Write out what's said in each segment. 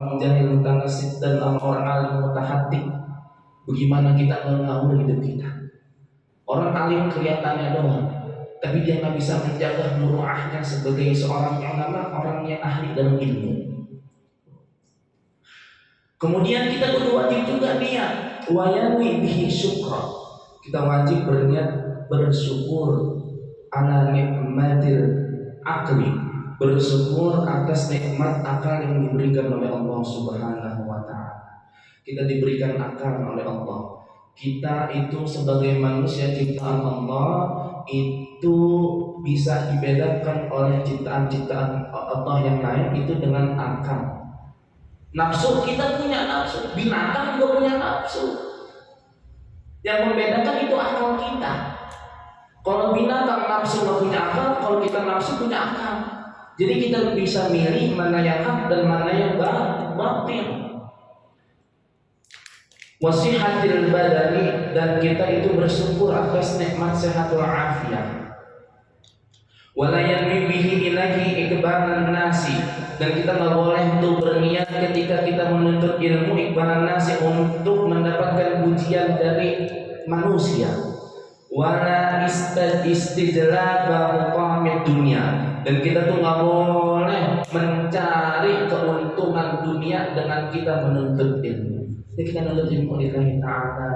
jahil mutanasid dan orang alim mutahatik. Bagaimana kita mengatur hidup kita? Orang alim kelihatannya doang, tapi dia nggak bisa menjaga muruahnya sebagai seorang ulama, orang yang ahli dalam ilmu. Kemudian kita berwajib juga niat wayanwi bihi syukra. Kita wajib berniat bersyukur ala nikmatil akli, bersyukur atas nikmat akal yang diberikan oleh Allah Subhanahu wa taala. Kita diberikan akal oleh Allah. Kita itu sebagai manusia ciptaan Allah itu bisa dibedakan oleh ciptaan-ciptaan Allah yang lain itu dengan akal. Nafsu, kita punya nafsu, binatang juga punya nafsu. Yang membedakan itu akal kita. Kalau binatang nafsu nggak punya akal, kalau kita nafsu punya akal. Jadi kita bisa milih mana yang hak dan mana yang batil. Wasihatil badani, dan kita itu bersyukur atas nikmat sehat wal afiat. Wala yanwi bihi ilahi ikbalan nasi, dan kita nggak boleh tuh berniat ketika kita menuntut ilmu ikbalan nasi untuk mendapatkan pujian dari manusia. Wala istijlaba muqamid dunia, dan kita tuh nggak boleh mencari keuntungan dunia dengan kita menuntut ilmu. Jadi kita menuntut ilmu lillahi ta'ala.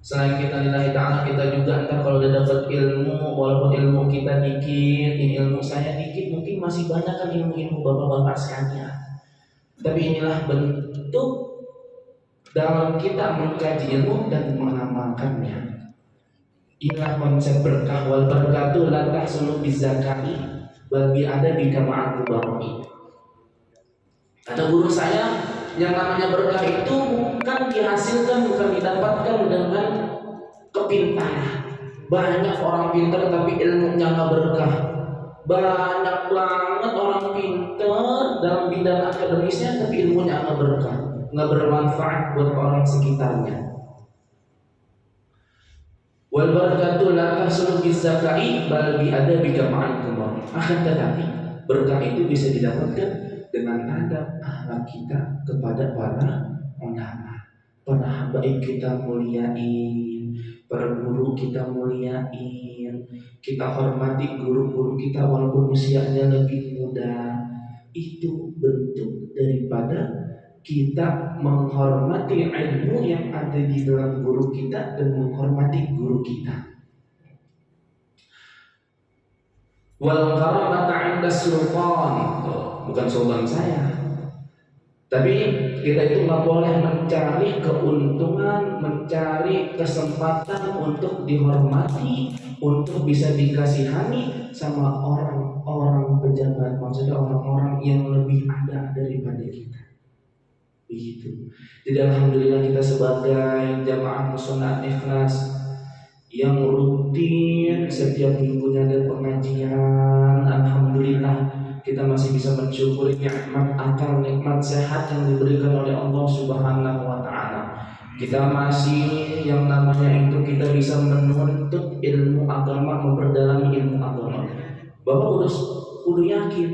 Selain kita lillahi ta'ala, kita juga ntar kalau udah dapat ilmu, walaupun ilmu kita dikit, ini ilmu saya dikit, mungkin masih banyak kan ilmu-ilmu bapak-bapak sekalian. Tapi inilah bentuk dalam kita mengkaji ilmu dan mengamalkannya. Inilah konsep berkah. Wal barakatuh la tahsulu bizakari bagi ada di kama'at mubaraki. Kata guru saya, yang namanya berkah itu bukan dihasilkan, bukan didapatkan dengan kepintaran. Banyak orang pintar tapi ilmunya nggak berkah. Banyak banget orang pintar dalam bidang akademisnya tapi ilmunya nggak berkah, nggak bermanfaat buat orang sekitarnya. Wal barakatuh la tahsulu bizakai bal bi adabi jama'an kumar. Akan tetapi berkah itu bisa didapatkan dengan adab akhlak kita kepada para ulama, para habaib kita muliain, para guru kita muliain, kita hormati guru-guru kita walaupun usianya lebih muda. Itu bentuk daripada kita menghormati ilmu yang ada di dalam guru kita dan menghormati guru kita. Wal karamata 'inda sultan, bukan sultan saya. Tapi kita itu nggak boleh mencari keuntungan, mencari kesempatan untuk dihormati, untuk bisa dikasihani sama orang-orang pejabat, maksudnya orang-orang yang lebih ada daripada kita. Begitu. Jadi alhamdulillah kita sebagai jamaah musonat ikhlas yang rutin setiap minggunya ada pengajian, alhamdulillah kita masih bisa mensyukuri nikmat akal, nikmat sehat yang diberikan oleh Allah Subhanahu wa taala. Kita masih yang namanya itu kita bisa menuntut ilmu agama, memperdalami ilmu agama. Bapak udah yakin,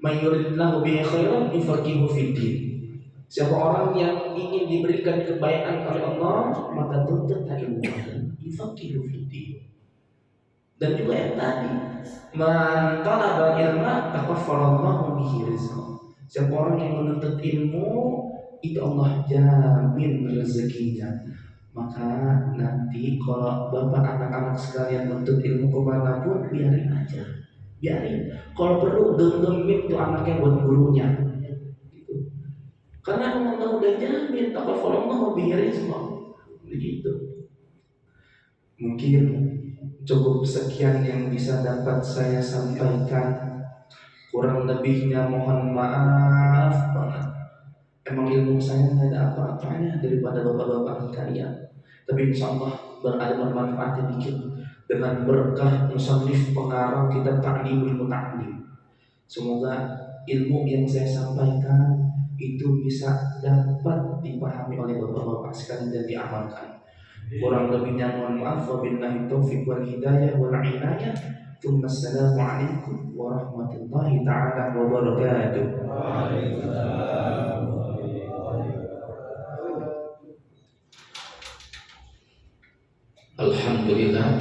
mayuridillahu bihi khairan yufaqihu fiddin. Siapa orang yang ingin diberikan kebaikan oleh Allah, maka tuntutlah ilmu yufaqihu fiddin. Dan juga yang tadi, man talaba ilma takaffalallahu bihi rizqah. Siapa orang yang menuntut ilmu, itu Allah jamin rezekinya. Maka nanti kalau bapak anak-anak sekalian menuntut ilmu kemana pun, biarin aja, biarin. Kalau perlu genggamin tuh anaknya buat gurunya. Karena Allah udah jamin takaffalallahu bihi rizqah. Begitu. Mungkin cukup sekian yang bisa dapat saya sampaikan. Kurang lebihnya mohon maaf banget. Emang ilmu saya nggak ada apa-apanya daripada bapak-bapak sekalian. Tapi insya Allah ada bermanfaatnya dikit dengan berkah musannif pengarang kitab Ta'limul Muta'allim. Semoga ilmu yang saya sampaikan itu bisa dapat dipahami oleh bapak-bapak sekalian dan diamalkan. Kurang lebihnya mohon maaf. Wabillahi taufiq wal hidayah wal inayah. Assalamualaikum warahmatullahi ta'ala wabarakatuh. Alhamdulillah,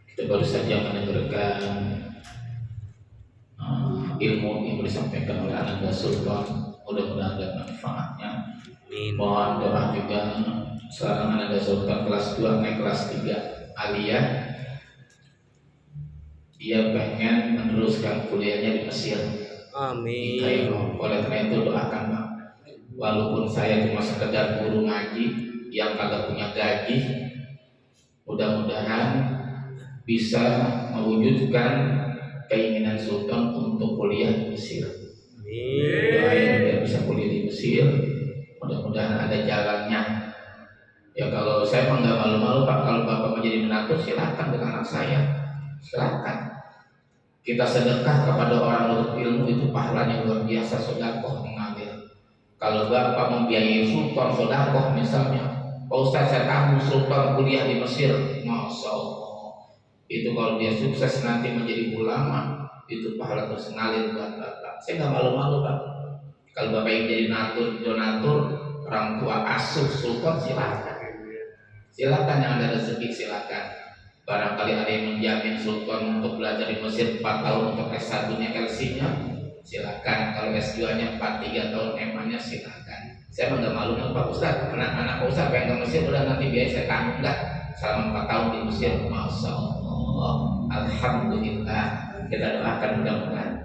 kita baru saja mendengarkan ilmu yang disampaikan oleh Ananda Sultan. Mudah-mudahan ada manfaatnya. Mohon doa juga. Sekarang Ananda Sultan kelas 2 naik kelas 3 aliyah. Dia pengen meneruskan kuliahnya di Mesir. Amin. Oleh karena itu doakan Pak. Walaupun saya cuma sekedar guru ngaji yang kagak punya gaji, mudah-mudahan bisa mewujudkan keinginan Sultan untuk kuliah di Mesir. Doain biar bisa kuliah di Mesir. Mudah-mudahan ada jalannya. Ya kalau saya mah nggak malu-malu Pak, kalau Bapak menjadi donatur silakan dengan anak saya, silakan. Kita sedekah kepada orang untuk ilmu itu pahalanya luar biasa. Sedekah mengalir. Kalau Bapak membiayai Sultan sedekah misalnya, Pak Ustaz saya tahu Sultan kuliah di Mesir, Masya Allah. Itu kalau dia sukses nanti menjadi ulama, itu pahala terus ngalir buat Bapak. Saya nggak malu-malu Pak. Kalau Bapak yang jadi donatur, orang tua asuh Sultan silakan. Silakan yang ada rezeki silakan. Barangkali ada yang menjamin Sultan untuk belajar di Mesir 4 tahun untuk S1-nya LC-nya, silakan. Kalau S2-nya 4-3 tahun MA-nya silakan. Saya nggak malu Pak Ustaz. Anak-anak Pak Ustaz pengen ke Mesir, udah nanti biaya saya tanggung nggak? Selama 4 tahun di Mesir, Masya Allah. Alhamdulillah. Kita doakan mudah-mudahan